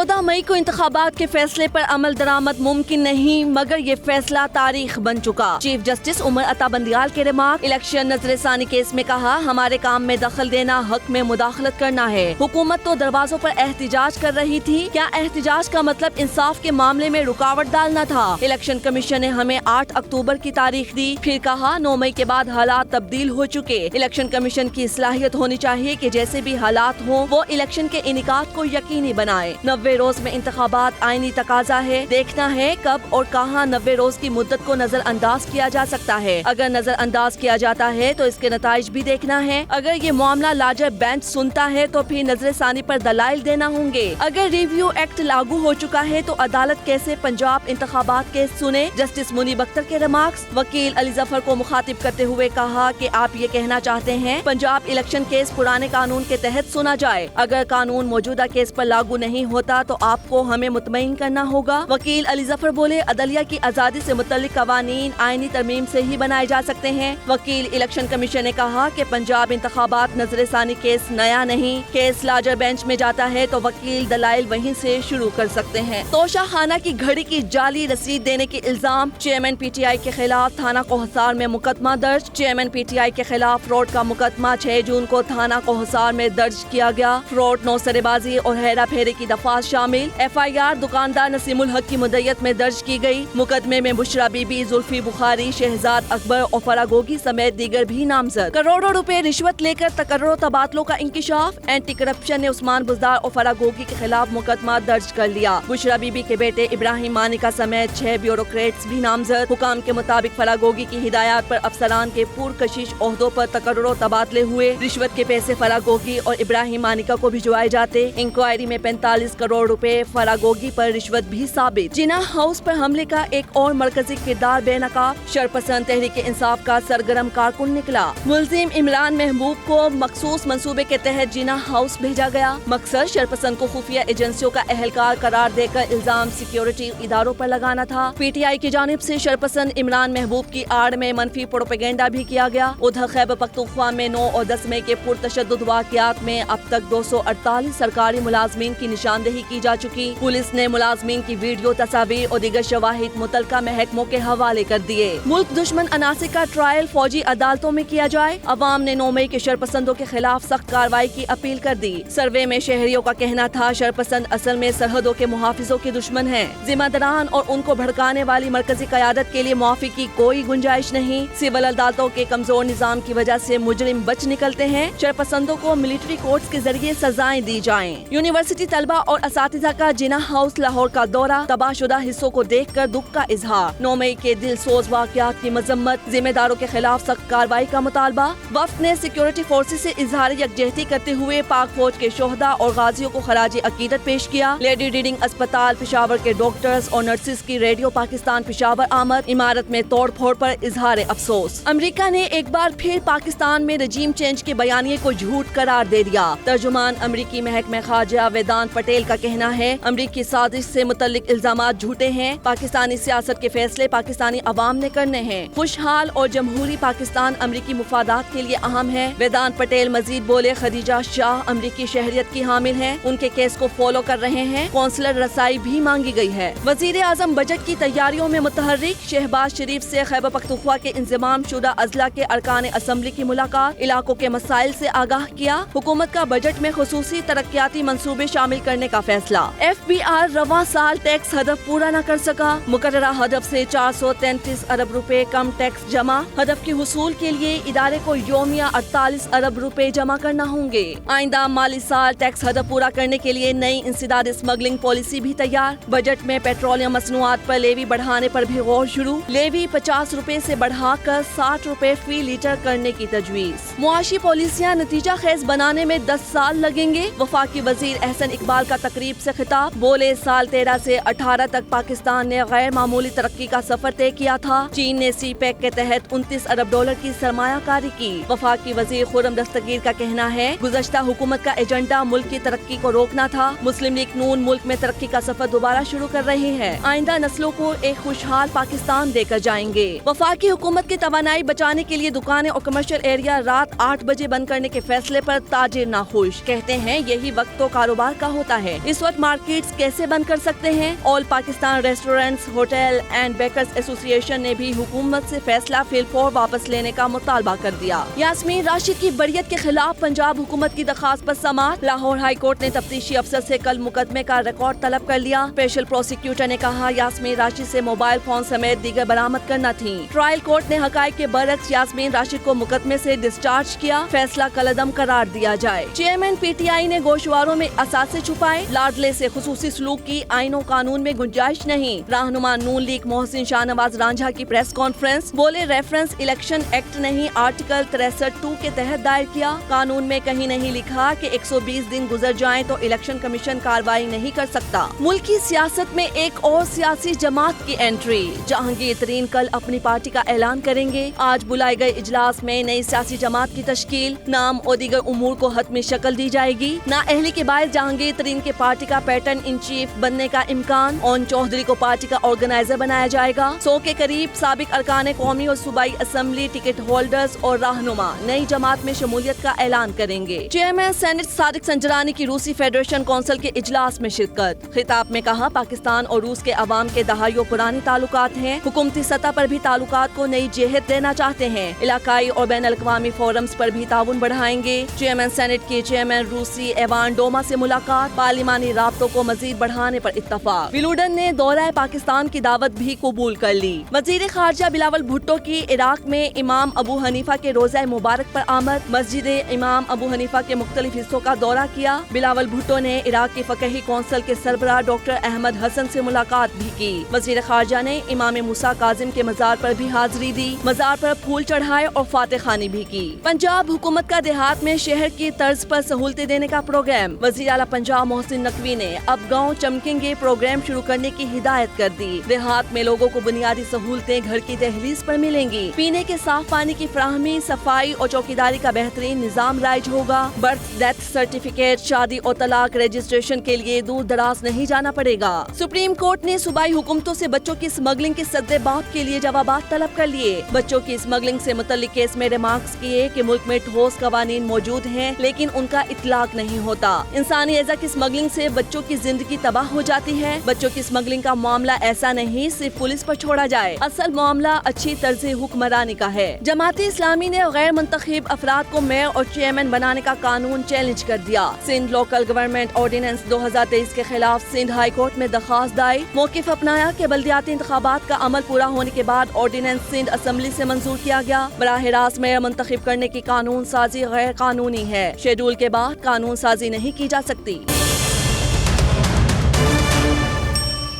14 مئی کو انتخابات کے فیصلے پر عمل درآمد ممکن نہیں، مگر یہ فیصلہ تاریخ بن چکا۔ چیف جسٹس عمر عطا بندیال کے ریمارک۔ الیکشن نظر ثانی کیس میں کہا، ہمارے کام میں دخل دینا حق میں مداخلت کرنا ہے۔ حکومت تو دروازوں پر احتجاج کر رہی تھی، کیا احتجاج کا مطلب انصاف کے معاملے میں رکاوٹ ڈالنا تھا؟ الیکشن کمیشن نے ہمیں 8 اکتوبر کی تاریخ دی، پھر کہا 9 مئی کے بعد حالات تبدیل ہو چکے۔ الیکشن کمیشن کی صلاحیت ہونی چاہیے کہ جیسے بھی حالات ہوں وہ الیکشن کے انعقاد کو یقینی بنائے۔ 90 روز میں انتخابات آئینی تقاضا ہے، دیکھنا ہے کب اور کہاں 90 روز کی مدت کو نظر انداز کیا جا سکتا ہے۔ اگر نظر انداز کیا جاتا ہے تو اس کے نتائج بھی دیکھنا ہے۔ اگر یہ معاملہ لارجر بینچ سنتا ہے تو پھر نظر ثانی پر دلائل دینا ہوں گے۔ اگر ریویو ایکٹ لاگو ہو چکا ہے تو عدالت کیسے پنجاب انتخابات کیس سنے؟ جسٹس منیب اختر کے ریمارکس۔ وکیل علی ظفر کو مخاطب کرتے ہوئے کہا کہ آپ یہ کہنا چاہتے ہیں پنجاب الیکشن کیس پرانے قانون کے تحت سنا جائے۔ اگر قانون موجودہ کیس پر لاگو نہیں ہوتا تو آپ کو ہمیں مطمئن کرنا ہوگا۔ وکیل علی ظفر بولے، عدلیہ کی آزادی سے متعلق قوانین آئینی ترمیم سے ہی بنائے جا سکتے ہیں۔ وکیل الیکشن کمیشن نے کہا کہ پنجاب انتخابات نظر ثانی کیس نیا نہیں، کیس لارجر بینچ میں جاتا ہے تو وکیل دلائل وہیں سے شروع کر سکتے ہیں۔ توشہ خانہ کی گھڑی کی جعلی رسید دینے کے الزام، چیئرمین پی ٹی آئی کے خلاف تھانہ کوہسار میں مقدمہ درج۔ چیئرمین پی ٹی آئی کے خلاف فراڈ کا مقدمہ 6 جون کو تھانہ کوہسار میں درج کیا گیا۔ فراڈ، نوسرے بازی اور ہیرا پھیری کی دفعات شامل۔ ایف آئی آر دکاندار نسیم الحق کی مدعیت میں درج کی گئی۔ مقدمے میں بشرا بی بی، زلفی بخاری، شہزاد اکبر اور فراگوگی سمیت دیگر بھی نامزد۔ کروڑوں روپے رشوت لے کر تقرر و تبادلوں کا انکشاف، اینٹی کرپشن نے عثمان بزدار اور فراگوگی کے خلاف مقدمہ درج کر لیا۔ بشرا بی بی کے بیٹے ابراہیم مانیکا سمیت 6 بیوروکریٹس بھی نامزد۔ حکام کے مطابق فراگوگی کی ہدایات پر افسران کے پرکشش عہدوں پر تقرر و تبادلے ہوئے۔ رشوت کے پیسے فراگوگی اور ابراہیم مانیکا کو بھجوائے جاتے۔ انکوائری میں 45 کروڑ روپے فراگوگی پر رشوت بھی ثابت۔ جناح ہاؤس پر حملے کا ایک اور مرکزی کردار بے نقاب، شرپسند تحریک انصاف کا سرگرم کارکن نکلا۔ ملزم عمران محبوب کو مخصوص منصوبے کے تحت جناح ہاؤس بھیجا گیا۔ مقصد شرپسند کو خفیہ ایجنسیوں کا اہلکار قرار دے کر الزام سیکیورٹی اداروں پر لگانا تھا۔ پی ٹی آئی کی جانب سے شرپسند عمران محبوب کی آڑ میں منفی پروپیگنڈا بھی کیا گیا۔ ادھر خیبر پختونخوا میں 9 اور 10 مئی کے پرتشدد واقعات میں اب تک 248 سرکاری ملازمین کی نشاندہی کی جا چکی۔ پولیس نے ملازمین کی ویڈیو، تصاویر اور دیگر شواہد متعلقہ محکموں کے حوالے کر دیے۔ ملک دشمن عناصر کا ٹرائل فوجی عدالتوں میں کیا جائے، عوام نے 9 مئی کے شرپسندوں کے خلاف سخت کارروائی کی اپیل کر دی۔ سروے میں شہریوں کا کہنا تھا شرپسند اصل میں سرحدوں کے محافظوں کے دشمن ہیں۔ ذمہ داران اور ان کو بھڑکانے والی مرکزی قیادت کے لیے معافی کی کوئی گنجائش نہیں۔ سول عدالتوں کے کمزور نظام کی وجہ سے مجرم بچ نکلتے ہیں۔ شرپسندوں کو ملٹری کورٹس کے ذریعے سزائیں دی جائیں۔ یونیورسٹی طلبہ اور اساتذہ کا جناح ہاؤس لاہور کا دورہ، تباہ شدہ حصوں کو دیکھ کر دکھ کا اظہار۔ 9 مئی کے دل سوز واقعات کی مذمت، ذمہ داروں کے خلاف سخت کارروائی کا مطالبہ۔ وفد نے سیکیورٹی فورسز سے اظہار یکجہتی کرتے ہوئے پاک فوج کے شہداء اور غازیوں کو خراج عقیدت پیش کیا۔ لیڈی ریڈنگ اسپتال پشاور کے ڈاکٹرز اور نرسز کی ریڈیو پاکستان پشاور آمد، عمارت میں توڑ پھوڑ پر اظہار افسوس۔ امریکہ نے ایک بار پھر پاکستان میں رجیم چینج کے بیانیے کو جھوٹ قرار دے دیا۔ ترجمان امریکی محکمہ خارجہ ویدانت پٹیل کا کہنا ہے امریکی سازش سے متعلق الزامات جھوٹے ہیں۔ پاکستانی سیاست کے فیصلے پاکستانی عوام نے کرنے ہیں۔ خوشحال اور جمہوری پاکستان امریکی مفادات کے لیے اہم ہے۔ ویدانت پٹیل مزید بولے، خدیجہ شاہ امریکی شہریت کی حامل ہیں، ان کے کیس کو فالو کر رہے ہیں، کونسلر رسائی بھی مانگی گئی ہے۔ وزیر اعظم بجٹ کی تیاریوں میں متحرک، شہباز شریف سے خیبر پختونخوا کے انضمام شدہ اضلاع کے ارکان اسمبلی کی ملاقات، علاقوں کے مسائل سے آگاہ کیا۔ حکومت کا بجٹ میں خصوصی ترقیاتی منصوبے شامل کرنے کا فیصلہ۔ ایف بی آر رواں سال ٹیکس ہدف پورا نہ کر سکا، مقررہ ہدف سے 433 ارب روپے کم ٹیکس جمع۔ ہدف کے حصول کے لیے ادارے کو یومیہ 48 ارب روپے جمع کرنا ہوں گے۔ آئندہ مالی سال ٹیکس ہدف پورا کرنے کے لیے نئی انسداد اسمگلنگ پالیسی بھی تیار۔ بجٹ میں پیٹرولیم مصنوعات پر لیوی بڑھانے پر بھی غور شروع، لیوی 50 روپے سے بڑھا کر 60 روپے فی لیٹر کرنے کی تجویز۔ معاشی پالیسیاں نتیجہ خیز بنانے میں 10 سال لگیں گے، وفاقی وزیر احسن اقبال کا تقریب سے خطاب، بولے سال 13 سے 18 تک پاکستان نے غیر معمولی ترقی کا سفر طے کیا تھا۔ چین نے سی پیک کے تحت 29 ارب ڈالر کی سرمایہ کاری کی۔ وفاقی وزیر خرم دستگیر کا کہنا ہے گزشتہ حکومت کا ایجنڈا ملک کی ترقی کو روکنا تھا، مسلم لیگ نون ملک میں ترقی کا سفر دوبارہ شروع کر رہی ہے، آئندہ نسلوں کو ایک خوشحال پاکستان دے کر جائیں گے۔ وفاقی حکومت کی توانائی بچانے کے لیے دکانیں اور کمرشل ایریا رات 8 بجے بند کرنے کے فیصلے پر تاجر ناخوش، کہتے ہیں یہی وقت تو کاروبار کا ہوتا ہے۔ اس وقت مارکیٹس کیسے بند کر سکتے ہیں؟ All Pakistan restaurants, hotel and bakers association نے بھی حکومت سے فیصلہ فی الفور واپس لینے کا مطالبہ کر دیا۔ یاسمین راشد کی بریت کے خلاف پنجاب حکومت کی درخواست پر سماعت۔ لاہور ہائی کورٹ نے تفتیشی افسر سے کل مقدمے کا ریکارڈ طلب کر لیا۔ اسپیشل پروسیکیوٹر نے کہا یاسمین راشد سے موبائل فون سمیت دیگر برآمد کرنا تھی۔ ٹرائل کورٹ نے حقائق کے برعکس یاسمین راشد کو مقدمے سے ڈسچارج کیا، فیصلہ کالعدم قرار دیا جائے۔ چیئرمین پی ٹی آئی نے گوشواروں میں اثاثے چھپائے، لاڈلے سے خصوصی سلوک کی آئین و قانون میں گنجائش نہیں۔ رہنما نون لیگ محسن شاہ نواز رانجھا کی پریس کانفرنس، بولے ریفرنس الیکشن ایکٹ نہیں آرٹیکل 63(2) کے تحت دائر کیا، قانون میں کہیں نہیں لکھا کہ 120 دن گزر جائیں تو الیکشن کمیشن کارروائی نہیں کر سکتا۔ ملکی سیاست میں ایک اور سیاسی جماعت کی انٹری، جہانگیر ترین کل اپنی پارٹی کا اعلان کریں گے۔ آج بلائے گئے اجلاس میں نئی سیاسی جماعت کی تشکیل، نام اور دیگر امور کو حتمی شکل دی جائے گی۔ نااہلی کے باعث جہانگیر ترین کے پارٹی کا پیٹرن ان چیف بننے کا امکان، اون چودھری کو پارٹی کا آرگنائزر بنایا جائے گا۔ 100 کے قریب سابق ارکان قومی اور صوبائی اسمبلی ٹکٹ ہولڈرز اور رہنما نئی جماعت میں شمولیت کا اعلان کریں گے۔ چیئرمین سینٹ صادق سنجرانی کی روسی فیڈریشن کونسل کے اجلاس میں شرکت، خطاب میں کہا پاکستان اور روس کے عوام کے دہائیوں پرانے تعلقات ہیں، حکومتی سطح پر بھی تعلقات کو نئی جہت دینا چاہتے ہیں، علاقائی اور بین الاقوامی فورمز پر بھی تعاون بڑھائیں گے۔ چیئرمین سینٹ کے چیئرمین روسی ایوان ڈوما سے ملاقات، پارلیمانی رابطوں کو مزید بڑھانے پر اتفاق۔ ولوڈن نے دورہ پاکستان کی دعوت بھی قبول کر لی۔ وزیر خارجہ بلاول بھٹو کی عراق میں امام ابو حنیفہ کے روضہ مبارک پر آمد، مسجد امام ابو حنیفہ کے مختلف حصوں کا دورہ کیا۔ بلاول بھٹو نے عراق کی فقہی کونسل کے سربراہ ڈاکٹر احمد حسن سے ملاقات بھی کی۔ وزیر خارجہ نے امام موسیٰ کاظم کے مزار پر بھی حاضری دی، مزار پر پھول چڑھائے اور فاتح خوانی بھی کی۔ پنجاب حکومت کا دیہات میں شہر کی طرز پر سہولتیں دینے کا پروگرام، وزیر اعلیٰ پنجاب محسن نقوی نے اب گاؤں چمکیں گے پروگرام شروع کرنے کی ہدایت کر دی۔ دیہات میں لوگوں کو بنیادی سہولتیں گھر کی دہلیز پر ملیں گی، پینے کے صاف پانی کی فراہمی، صفائی اور چوکیداری کا بہترین نظام رائج ہوگا۔ برتھ ڈیتھ سرٹیفکیٹ، شادی اور طلاق رجسٹریشن کے لیے دور دراز نہیں جانا پڑے گا۔ سپریم کورٹ نے صوبائی حکومتوں سے بچوں کی اسمگلنگ کے سدے باب کے لیے جوابات طلب کر لیے۔ بچوں کی اسمگلنگ سے متعلق کیس میں ریمارکس کیے کہ ملک میں ٹھوس قوانین موجود ہیں لیکن ان کا اطلاق نہیں ہوتا۔ انسانی اعضاء کی اسمگلنگ سے بچوں کی زندگی تباہ ہو جاتی ہے۔ بچوں کی اسمگلنگ کا معاملہ ایسا نہیں صرف پولیس پر چھوڑا جائے، اصل معاملہ اچھی طرز حکمرانی کا ہے۔ جماعت اسلامی نے غیر منتخب افراد کو میئر اور چیئرمین بنانے کا قانون چیلنج کر دیا۔ سندھ لوکل گورنمنٹ آرڈیننس 2023 کے خلاف سندھ ہائی کورٹ میں درخواست دائر، موقف اپنایا کہ بلدیاتی انتخابات کا عمل پورا ہونے کے بعد آرڈیننس سندھ اسمبلی سے منظور کیا گیا۔ براہ راست میئر منتخب کرنے کی قانون سازی غیر قانونی ہے، شیڈول کے بعد قانون سازی نہیں کی جا سکتی۔